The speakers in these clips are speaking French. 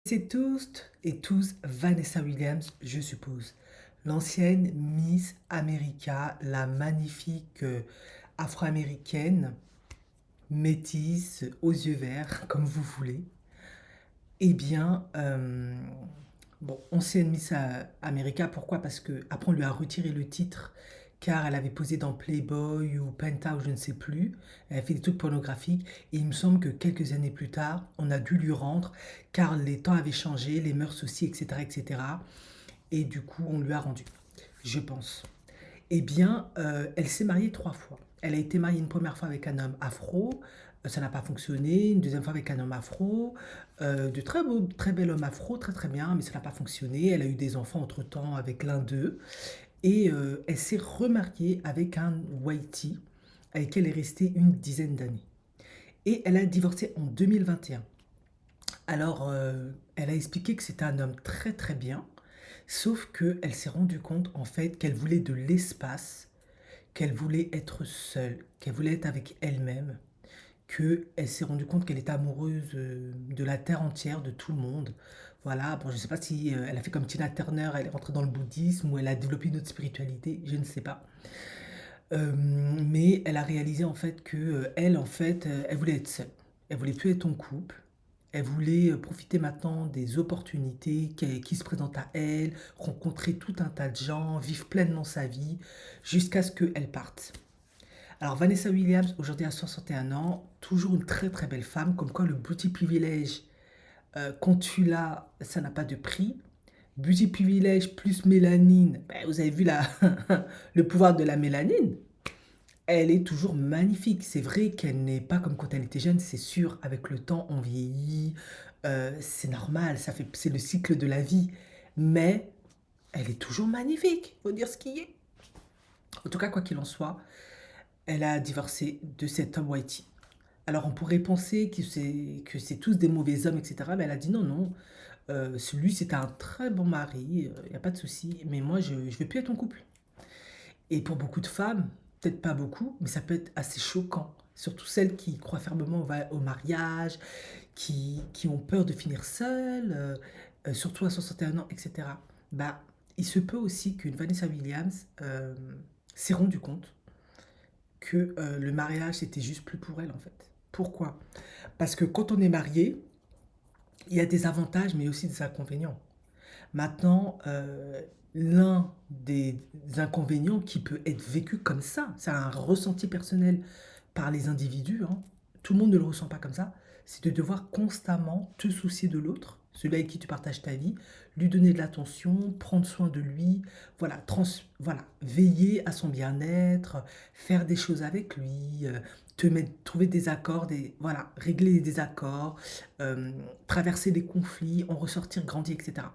C'est tous et tous Vanessa Williams, je suppose. L'ancienne Miss America, la magnifique afro-américaine, métisse, aux yeux verts, comme vous voulez. Eh bien, bon, ancienne Miss America, pourquoi? Parce que après on lui a retiré le titre car elle avait posé dans Playboy ou Penthouse, je ne sais plus. Elle a fait des trucs pornographiques et il me semble que quelques années plus tard, on a dû lui rendre car les temps avaient changé, les mœurs aussi, etc., etc. Et cetera. Et du coup, on lui a rendu, je pense. Eh bien, elle s'est mariée 3 fois. Elle a été mariée une première fois avec un homme afro, ça n'a pas fonctionné. Une deuxième fois avec un homme afro, de très beau, très bel homme afro, très très bien, mais ça n'a pas fonctionné. Elle a eu des enfants entre-temps avec l'un d'eux. Et elle s'est remariée avec un whitey, avec qui elle est restée une dizaine d'années. Et elle a divorcé en 2021. Alors, elle a expliqué que c'était un homme très très bien, sauf qu'elle s'est rendue compte en fait qu'elle voulait de l'espace, qu'elle voulait être seule, qu'elle voulait être avec elle-même, qu'elle s'est rendue compte qu'elle était amoureuse de la terre entière, de tout le monde. Voilà, bon, je ne sais pas si elle a fait comme Tina Turner, elle est rentrée dans le bouddhisme ou elle a développé une autre spiritualité, je ne sais pas. Mais elle a réalisé en fait que elle, en fait, elle voulait être seule. Elle voulait plus être en couple. Elle voulait profiter maintenant des opportunités qui se présentent à elle, rencontrer tout un tas de gens, vivre pleinement sa vie, jusqu'à ce qu'elle parte. Alors Vanessa Williams, aujourd'hui à 61 ans, toujours une très très belle femme, comme quoi le beauty privilege, quand tu l'as, ça n'a pas de prix. Beauty privilege plus mélanine, ben, vous avez vu le pouvoir de la mélanine. Elle est toujours magnifique. C'est vrai qu'elle n'est pas comme quand elle était jeune, c'est sûr. Avec le temps, on vieillit, c'est normal, c'est le cycle de la vie. Mais elle est toujours magnifique, faut dire ce qui est. En tout cas, quoi qu'il en soit, elle a divorcé de cet homme whitey. Alors on pourrait penser que c'est tous des mauvais hommes, etc. Mais elle a dit non, non. Celui, c'était un très bon mari, il n'y a pas de souci. Mais moi, je ne veux plus être en couple. Et pour beaucoup de femmes, peut-être pas beaucoup, mais ça peut être assez choquant. Surtout celles qui croient fermement au mariage, qui ont peur de finir seules, surtout à 61 ans, etc. Bah, il se peut aussi qu'une Vanessa Williams s'est rendue compte que le mariage, c'était juste plus pour elle, en fait. Pourquoi? Parce que quand on est marié, il y a des avantages, mais aussi des inconvénients. Maintenant, l'un des inconvénients qui peut être vécu comme ça, c'est un ressenti personnel par les individus, hein, tout le monde ne le ressent pas comme ça, c'est de devoir constamment te soucier de l'autre, celui avec qui tu partages ta vie, lui donner de l'attention, prendre soin de lui, voilà, voilà, veiller à son bien-être, faire des choses avec lui, trouver des accords, voilà, régler les désaccords, euh, traverser des conflits, en ressortir grandi, etc.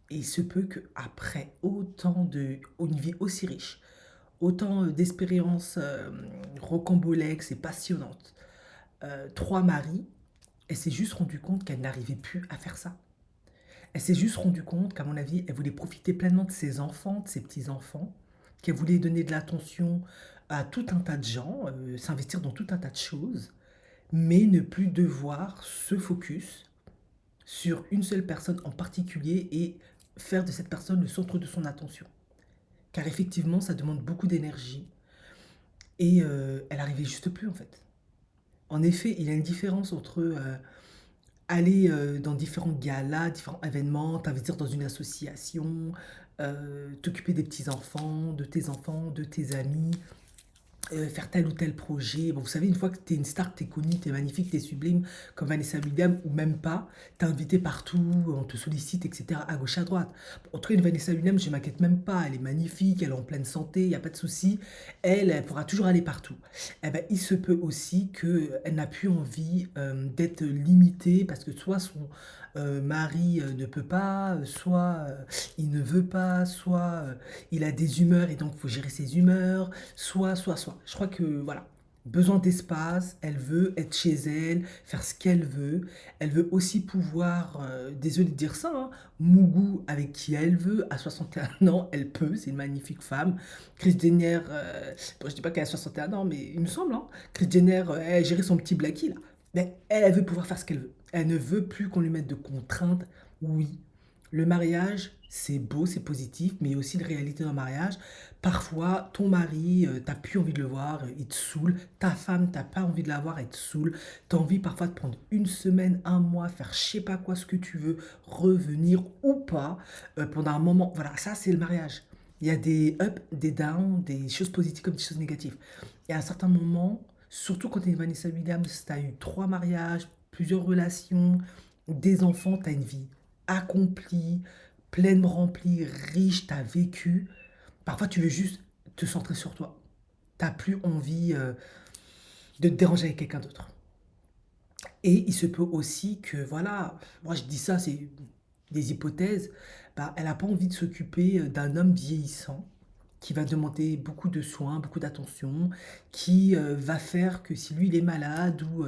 Et il se peut qu'après une vie aussi riche, autant d'expériences rocambolesques et passionnantes, 3 maris, elle s'est juste rendue compte qu'elle n'arrivait plus à faire ça. Elle s'est juste rendue compte qu'à mon avis, elle voulait profiter pleinement de ses enfants, de ses petits-enfants, qu'elle voulait donner de l'attention à tout un tas de gens, s'investir dans tout un tas de choses, mais ne plus devoir se focus sur une seule personne en particulier et faire de cette personne le centre de son attention. Car effectivement, ça demande beaucoup d'énergie et elle arrivait juste plus en fait. En effet, il y a une différence entre aller dans différents galas, différents événements, t'investir dans une association, t'occuper des petits-enfants, de tes amis, faire tel ou tel projet. Bon, vous savez, une fois que tu es une star, que tu es connue, tu es magnifique, tu es sublime, comme Vanessa Williams, ou même pas, tu es invité partout, on te sollicite, etc., à gauche, à droite. Bon, en tout cas, une Vanessa Williams, je m'inquiète même pas, elle est magnifique, elle est en pleine santé, il n'y a pas de souci. Elle pourra toujours aller partout. Eh ben, il se peut aussi qu'elle n'a plus envie d'être limitée, parce que soit son mari ne peut pas, soit il ne veut pas, soit il a des humeurs et donc il faut gérer ses humeurs, soit. Je crois que voilà, besoin d'espace, elle veut être chez elle, faire ce qu'elle veut. Elle veut aussi pouvoir, désolé de dire ça, hein, Mougou avec qui elle veut. À 61 ans, elle peut, c'est une magnifique femme. Chris Jenner, bon, je dis pas qu'elle a 61 ans, mais il me semble, hein, Chris Jenner, elle a géré son petit Blackie là. Mais elle veut pouvoir faire ce qu'elle veut. Elle ne veut plus qu'on lui mette de contraintes. Oui, le mariage, c'est beau, c'est positif, mais il y a aussi une réalité dans le mariage. Parfois, ton mari, t'as plus envie de le voir, il te saoule. Ta femme, t'as pas envie de la voir, elle te saoule. T'as envie parfois de prendre une semaine, un mois, faire je sais pas quoi, ce que tu veux, revenir ou pas, pendant un moment. Voilà, ça, c'est le mariage. Il y a des ups, des downs, des choses positives comme des choses négatives. Et à un certain moment, surtout quand tu es Vanessa Williams, tu as eu trois mariages, plusieurs relations, des enfants, tu as une vie accomplie, pleine, remplie, riche, tu as vécu. Parfois, tu veux juste te centrer sur toi. T'as plus envie de te déranger avec quelqu'un d'autre. Et il se peut aussi que, voilà, moi je dis ça, c'est des hypothèses, bah, elle n'a pas envie de s'occuper d'un homme vieillissant qui va demander beaucoup de soins, beaucoup d'attention, qui va faire que si lui il est malade ou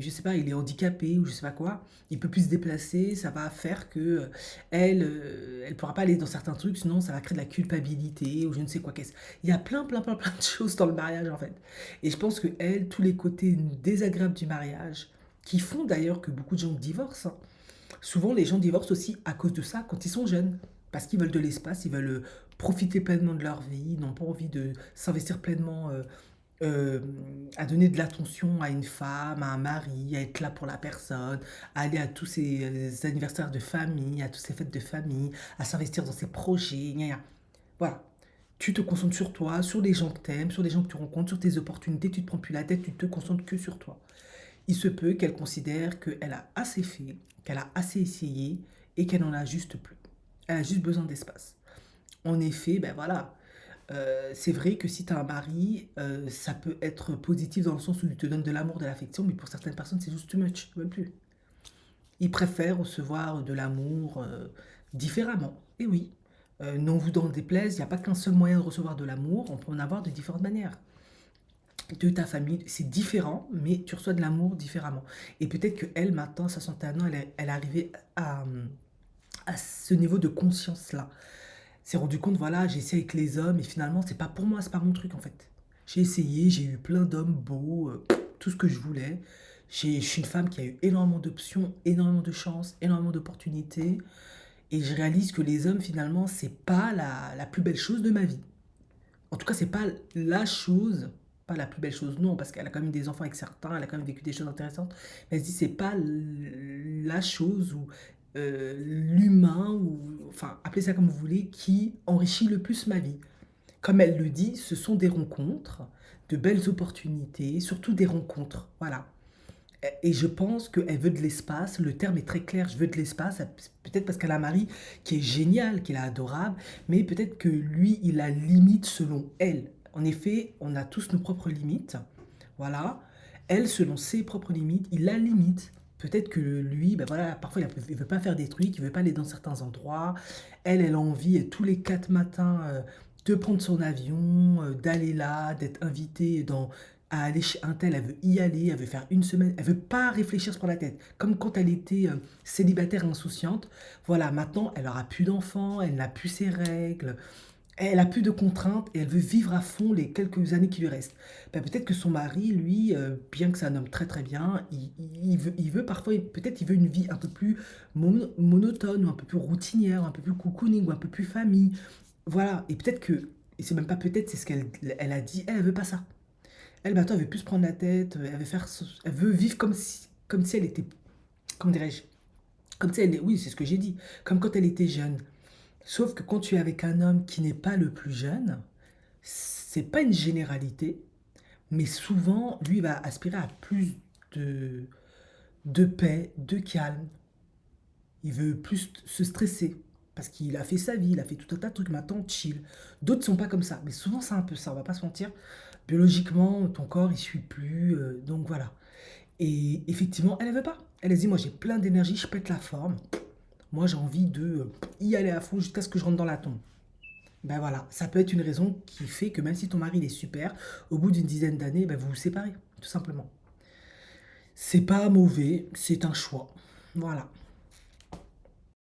je sais pas, il est handicapé ou je sais pas quoi, il peut plus se déplacer, ça va faire que elle pourra pas aller dans certains trucs, sinon ça va créer de la culpabilité ou je ne sais quoi qu'est-ce. Il y a plein, plein, plein, plein de choses dans le mariage en fait. Et je pense que elle, tous les côtés désagréables du mariage, qui font d'ailleurs que beaucoup de gens divorcent, hein. Souvent, les gens divorcent aussi à cause de ça quand ils sont jeunes. Parce qu'ils veulent de l'espace, ils veulent profiter pleinement de leur vie, ils n'ont pas envie de s'investir pleinement euh, à donner de l'attention à une femme, à un mari, à être là pour la personne, à aller à tous ces anniversaires de famille, à toutes ces fêtes de famille, à s'investir dans ses projets. Gna gna. Voilà. Tu te concentres sur toi, sur les gens que tu aimes, sur les gens que tu rencontres, sur tes opportunités, tu te prends plus la tête, tu te concentres que sur toi. Il se peut qu'elle considère qu'elle a assez fait, qu'elle a assez essayé et qu'elle n'en a juste plus. Elle a juste besoin d'espace. En effet, ben voilà, c'est vrai que si tu as un mari, ça peut être positif dans le sens où il te donne de l'amour, de l'affection, mais pour certaines personnes, c'est juste too much, ils ne veulent plus. Ils préfèrent recevoir de l'amour différemment. Et oui, non vous en déplaise, il n'y a pas qu'un seul moyen de recevoir de l'amour, on peut en avoir de différentes manières de ta famille, c'est différent, mais tu reçois de l'amour différemment. Et peut-être qu'elle, maintenant, à 61 ans, elle est arrivée à ce niveau de conscience-là. S'est rendu compte, voilà, j'ai essayé avec les hommes, et finalement, c'est pas pour moi, c'est pas mon truc, en fait. J'ai essayé, j'ai eu plein d'hommes beaux, tout ce que je voulais. Je suis une femme qui a eu énormément d'options, énormément de chances, énormément d'opportunités. Et je réalise que les hommes, finalement, c'est pas la plus belle chose de ma vie. En tout cas, c'est pas la chose, pas la plus belle chose, non, parce qu'elle a quand même des enfants avec certains, elle a quand même vécu des choses intéressantes. Mais elle se dit, c'est pas la chose ou l'humain, ou enfin, appelez ça comme vous voulez, qui enrichit le plus ma vie. Comme elle le dit, ce sont des rencontres, de belles opportunités, surtout des rencontres. Voilà. Et je pense qu'elle veut de l'espace. Le terme est très clair, je veux de l'espace. Peut-être parce qu'elle a un mari qui est génial, qui est adorable, mais peut-être que lui, il a limite selon elle. En effet, on a tous nos propres limites. Voilà. Elle, selon ses propres limites, il a limite. Peut-être que lui, ben voilà, parfois il ne veut pas faire des trucs, il ne veut pas aller dans certains endroits. Elle a envie tous les 4 matins de prendre son avion, d'aller là, d'être invitée à aller chez un tel, elle veut y aller, elle veut faire une semaine, elle veut pas réfléchir, se prendre la tête. Comme quand elle était célibataire insouciante. Voilà, maintenant, elle aura plus d'enfants, elle n'a plus ses règles, elle a plus de contraintes et elle veut vivre à fond les quelques années qui lui restent. Ben, peut-être que son mari, lui, bien que c'est un homme très très bien, il veut parfois, peut-être il veut une vie un peu plus monotone, ou un peu plus routinière, un peu plus cocooning, ou un peu plus famille. Voilà, et peut-être que, et c'est même pas peut-être, c'est ce qu'elle elle a dit, elle veut pas ça. Elle, maintenant, elle veut plus se prendre la tête, elle veut elle veut vivre comme si elle était, comment dirais-je, comme si elle, oui, c'est ce que j'ai dit, comme quand elle était jeune. Sauf que quand tu es avec un homme qui n'est pas le plus jeune, c'est pas une généralité, mais souvent, lui va aspirer à plus de, de paix, de calme. Il veut plus se stresser. Parce qu'il a fait sa vie, il a fait tout un tas de trucs, maintenant chill. D'autres sont pas comme ça, mais souvent c'est un peu ça, on va pas se mentir. Biologiquement, ton corps il suit plus, donc voilà. Et effectivement, elle ne veut pas. Elle a dit, moi j'ai plein d'énergie, je pète la forme. Moi j'ai envie de y aller à fond jusqu'à ce que je rentre dans la tombe. Ben voilà, ça peut être une raison qui fait que même si ton mari il est super, au bout d'une dizaine d'années, ben vous vous séparez, tout simplement. C'est pas mauvais, c'est un choix. Voilà.